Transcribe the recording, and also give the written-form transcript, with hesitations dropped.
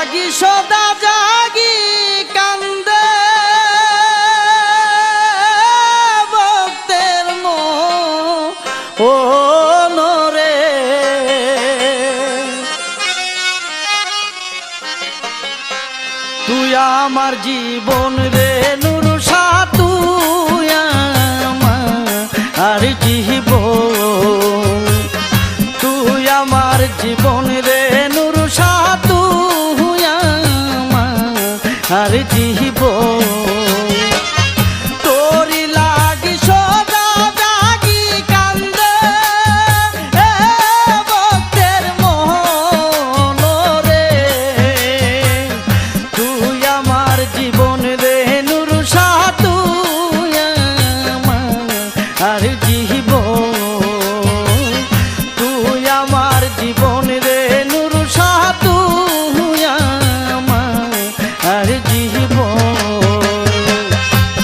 লাগি সদা জাগি কান্দে ভক্তের মনরে। তুই আমার জীবন রে নূর শাহ, তুই আমার জীবন, তুই আমার জীবন রে নূর শাহ, তুই আমার জীবন। তোরি লাগি সদা জাগি কান্দে ভক্তের মনরে। তুই আমার জীবন রে নূর শাহ, তুই আমার জীবন, তুই আমার জীবন রে নূর শাহ, তুই আমার